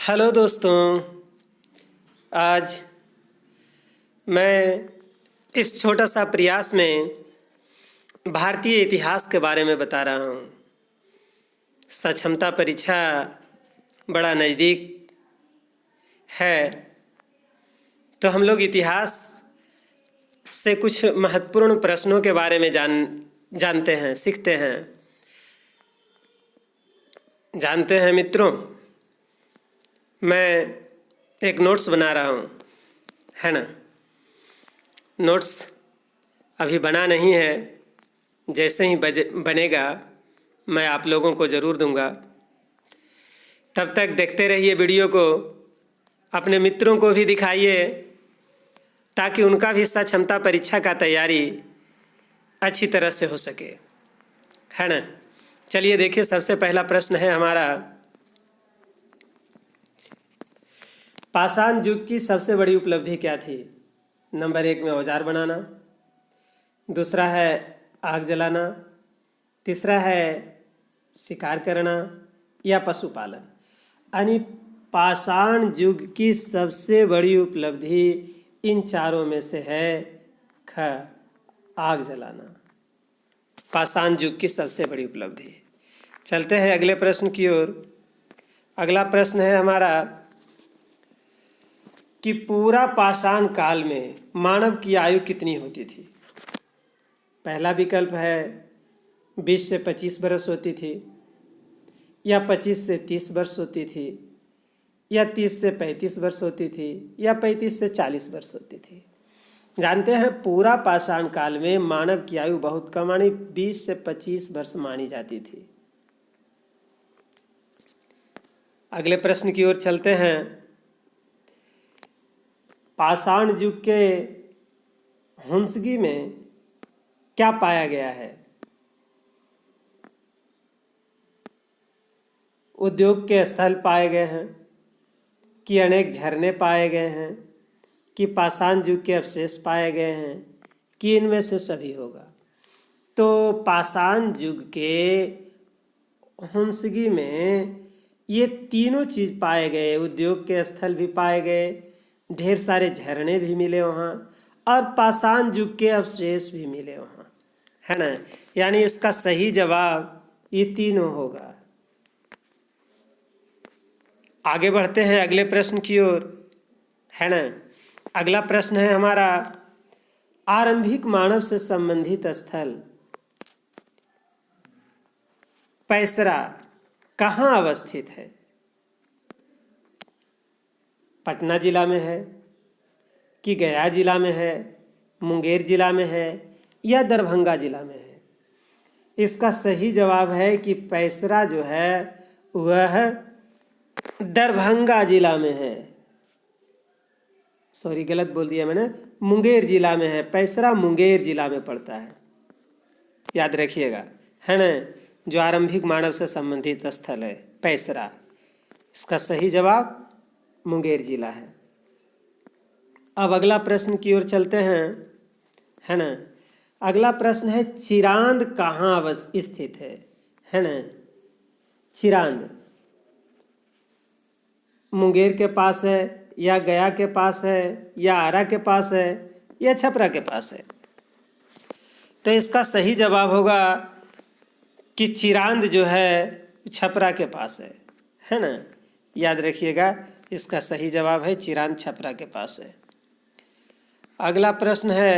Hello दोस्तों। आज मैं इस छोटा सा प्रयास में भारतीय इतिहास के बारे में बता रहा हूँ। सक्षमता परीक्षा बड़ा नज़दीक है, तो हम लोग इतिहास से कुछ महत्वपूर्ण प्रश्नों के बारे में जानते हैं, सीखते हैं। जानते हैं मित्रों, मैं एक नोट्स बना रहा हूँ, है ना। नोट्स अभी बना नहीं है, जैसे ही बनेगा मैं आप लोगों को ज़रूर दूंगा। तब तक देखते रहिए वीडियो को, अपने मित्रों को भी दिखाइए ताकि उनका भी क्षमता परीक्षा का तैयारी अच्छी तरह से हो सके, है ना। चलिए देखिए, सबसे पहला प्रश्न है हमारा, पाषाण युग की सबसे बड़ी उपलब्धि क्या थी। नंबर 1 में औजार बनाना, दूसरा है आग जलाना, तीसरा है शिकार करना या पशुपालन। यानी पाषाण युग की सबसे बड़ी उपलब्धि इन चारों में से है ख, आग जलाना। पाषाण युग की सबसे बड़ी उपलब्धि। चलते हैं अगले प्रश्न की ओर। अगला प्रश्न है हमारा कि पूरा पाषाण काल में मानव की आयु कितनी होती थी। पहला विकल्प है 20 से 25 वर्ष होती थी, या 25 से 30 वर्ष होती थी, या 30 से 35 वर्ष होती थी, या 35 से 40 वर्ष होती थी। जानते हैं पूरा पाषाण काल में मानव की आयु बहुत कम, यानी 20 से 25 वर्ष मानी जाती थी। अगले प्रश्न की ओर चलते हैं। पाषाण युग के हुंसगी में क्या पाया गया है। उद्योग के स्थल पाए गए हैं, कि अनेक झरने पाए गए हैं, कि पाषाण युग के अवशेष पाए गए हैं, कि इनमें से सभी होगा। तो पाषाण युग के हुंसगी में ये तीनों चीज़ पाए गए। उद्योग के स्थल भी पाए गए, ढेर सारे झरने भी मिले वहाँ, और पाषाण युग के अवशेष भी मिले वहाँ, है ना। यानी इसका सही जवाब ये तीनों होगा। आगे बढ़ते हैं अगले प्रश्न की ओर, है ना। अगला प्रश्न है हमारा, आरंभिक मानव से संबंधित स्थल पैसरा कहाँ अवस्थित है। पटना जिला में है, कि गया जिला में है, मुंगेर जिला में है, या दरभंगा जिला में है। इसका सही जवाब है कि पैसरा जो है वह दरभंगा जिला में है। सॉरी, गलत बोल दिया मैंने, मुंगेर जिला में है। पैसरा मुंगेर जिला में पड़ता है, याद रखिएगा, है ना। जो आरंभिक मानव से संबंधित स्थल है पैसरा, इसका सही जवाब मुंगेर जिला है। अब अगला प्रश्न की ओर चलते हैं, है ना। अगला प्रश्न है, चिरांद कहाँ स्थित है ना। चिरांद मुंगेर के पास है, या गया के पास है, या आरा के पास है, या छपरा के पास है। तो इसका सही जवाब होगा कि चिरांद जो है छपरा के पास है ना। याद रखिएगा, इसका सही जवाब है चिरांद छपरा के पास है। अगला प्रश्न है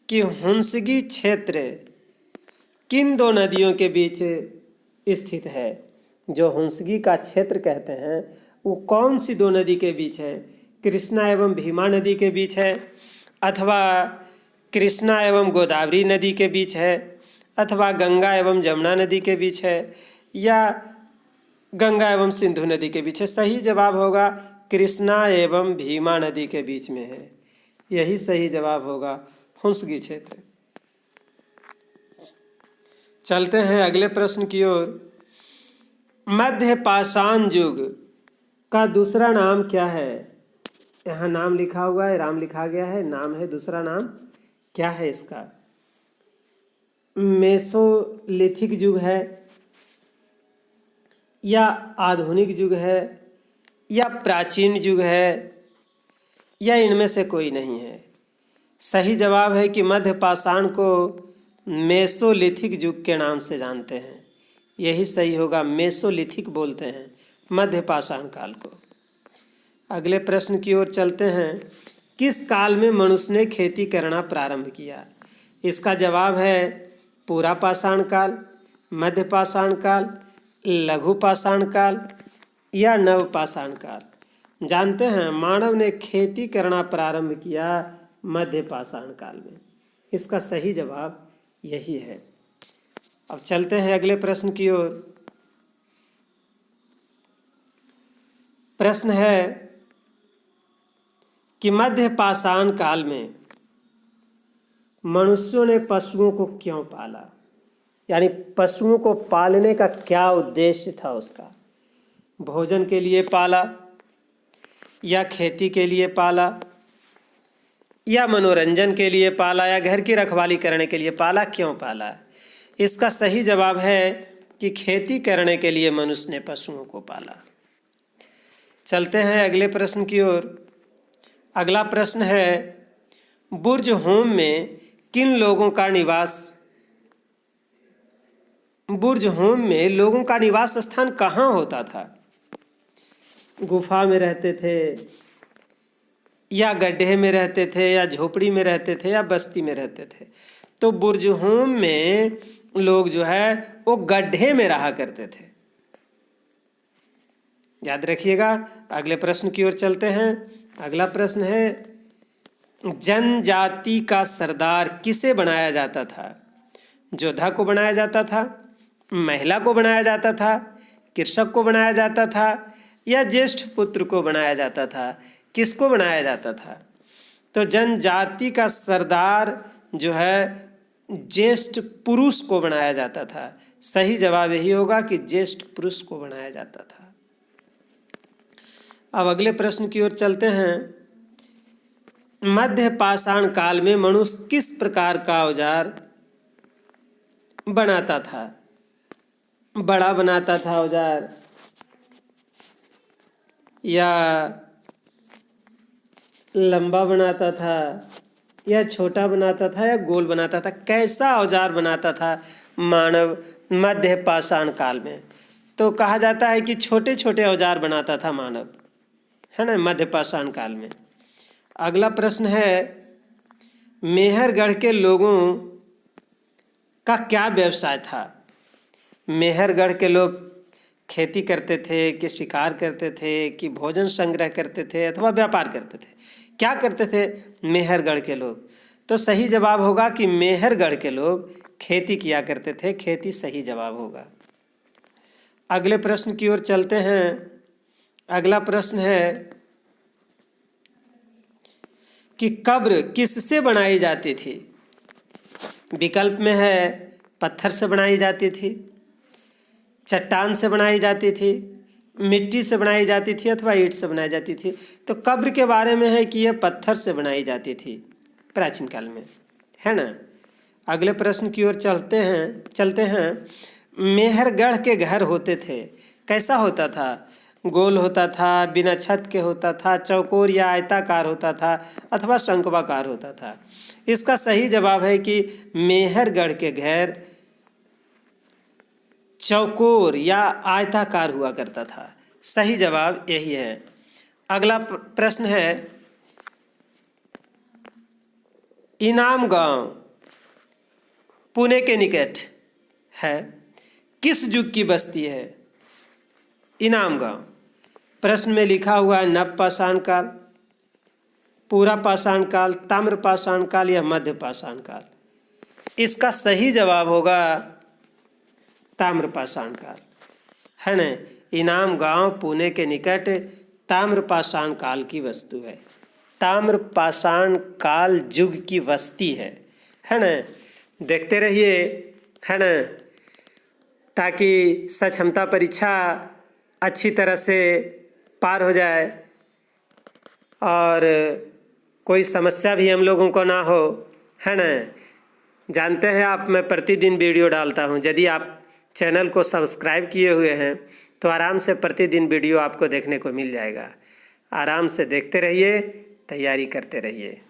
कि हुंसगी क्षेत्र किन दो नदियों के बीच स्थित है। जो हुंसगी का क्षेत्र कहते हैं वो कौन सी दो नदी के बीच है। कृष्णा एवं भीमा नदी के बीच है, अथवा कृष्णा एवं गोदावरी नदी के बीच है, अथवा गंगा एवं जमुना नदी के बीच है, या गंगा एवं सिंधु नदी के बीच है। सही जवाब होगा कृष्णा एवं भीमा नदी के बीच में है। यही सही जवाब होगा हुंसगी क्षेत्र। चलते हैं अगले प्रश्न की ओर। मध्य पाषाण युग का दूसरा नाम क्या है। यहाँ नाम लिखा हुआ है, राम लिखा गया है, नाम है, दूसरा नाम क्या है इसका। मेसोलिथिक युग है, या आधुनिक युग है, या प्राचीन युग है या इनमें से कोई नहीं है। सही जवाब है कि मध्य पाषाण को मेसोलिथिक युग के नाम से जानते हैं। यही सही होगा, मेसोलिथिक बोलते हैं मध्य पाषाण काल को। अगले प्रश्न की ओर चलते हैं। किस काल में मनुष्य ने खेती करना प्रारंभ किया? इसका जवाब है पूरा पाषाण काल, मध्य पाषाण काल, लघु पाषाण काल या नव पाषाण काल। जानते हैं मानव ने खेती करना प्रारंभ किया मध्य पाषाण काल में। इसका सही जवाब यही है। अब चलते हैं अगले प्रश्न की ओर। प्रश्न है कि मध्य पाषाण काल में मनुष्यों ने पशुओं को क्यों पाला? यानी पशुओं को पालने का क्या उद्देश्य था उसका? भोजन के लिए पाला या खेती के लिए पाला या मनोरंजन के लिए पाला या घर की रखवाली करने के लिए पाला? क्यों पाला? इसका सही जवाब है कि खेती करने के लिए मनुष्य ने पशुओं को पाला। चलते हैं अगले प्रश्न की ओर। अगला प्रश्न है बुर्ज होम में किन लोगों का निवास बुर्ज होम में लोगों का निवास स्थान कहाँ होता था? गुफा में रहते थे या गड्ढे में रहते थे या झोपड़ी में रहते थे या बस्ती में रहते थे? तो बुर्ज होम में लोग जो है वो गड्ढे में रहा करते थे। याद रखिएगा। अगले प्रश्न की ओर चलते हैं। अगला प्रश्न है जनजाति का सरदार किसे बनाया जाता था? योद्धा को बनाया जाता था, महिला को बनाया जाता था, कृषक को बनाया जाता था या ज्येष्ठ पुत्र को बनाया जाता था? किसको बनाया जाता था? तो जनजाति का सरदार जो है ज्येष्ठ पुरुष को बनाया जाता था। सही जवाब यही होगा कि ज्येष्ठ पुरुष को बनाया जाता था। अब अगले प्रश्न की ओर चलते हैं। मध्य पाषाण काल में मनुष्य किस प्रकार का औजार बनाता था? बड़ा बनाता था औजार या लंबा बनाता था या छोटा बनाता था या गोल बनाता था? कैसा औजार बनाता था मानव मध्य पाषाण काल में? तो कहा जाता है कि छोटे छोटे औजार बनाता था मानव, है ना, मध्य पाषाण काल में। अगला प्रश्न है मेहरगढ़ के लोगों का क्या व्यवसाय था? मेहरगढ़ के लोग खेती करते थे कि शिकार करते थे कि भोजन संग्रह करते थे अथवा व्यापार करते थे? क्या करते थे मेहरगढ़ के लोग? तो सही जवाब होगा कि मेहरगढ़ के लोग खेती किया करते थे। खेती सही जवाब होगा। अगले प्रश्न की ओर चलते हैं। अगला प्रश्न है कि कब्र किससे बनाई जाती थी? विकल्प में है पत्थर से बनाई जाती थी, चट्टान से बनाई जाती थी, मिट्टी से बनाई जाती थी अथवा ईंट से बनाई जाती थी। तो कब्र के बारे में है कि यह पत्थर से बनाई जाती थी प्राचीन काल में, है ना। अगले प्रश्न की ओर चलते हैं। मेहरगढ़ के घर होते थे, कैसा होता था? गोल होता था, बिना छत के होता था, चौकोर या आयताकार होता था अथवा शंक्वाकार होता था? इसका सही जवाब है कि मेहरगढ़ के घर चौकोर या आयताकार हुआ करता था। सही जवाब यही है। अगला प्रश्न है इनाम गांव पुणे के निकट है, किस युग की बस्ती है? इनाम गांव। प्रश्न में लिखा हुआ है नव पाषाण काल, पूरा पाषाण काल, ताम्र पाषाण काल या मध्य पाषाण काल? इसका सही जवाब होगा ताम्र पाषाण काल, है ना। इनाम गांव पुणे के निकट ताम्र पाषाण काल की वस्तु है, ताम्र पाषाण काल युग की बस्ती है ना। देखते रहिए, है ना, ताकि सक्षमता परीक्षा अच्छी तरह से पार हो जाए और कोई समस्या भी हम लोगों को ना हो, है ना। जानते हैं आप, मैं प्रतिदिन वीडियो डालता हूं। यदि आप चैनल को सब्सक्राइब किए हुए हैं तो आराम से प्रतिदिन वीडियो आपको देखने को मिल जाएगा। आराम से देखते रहिए, तैयारी करते रहिए।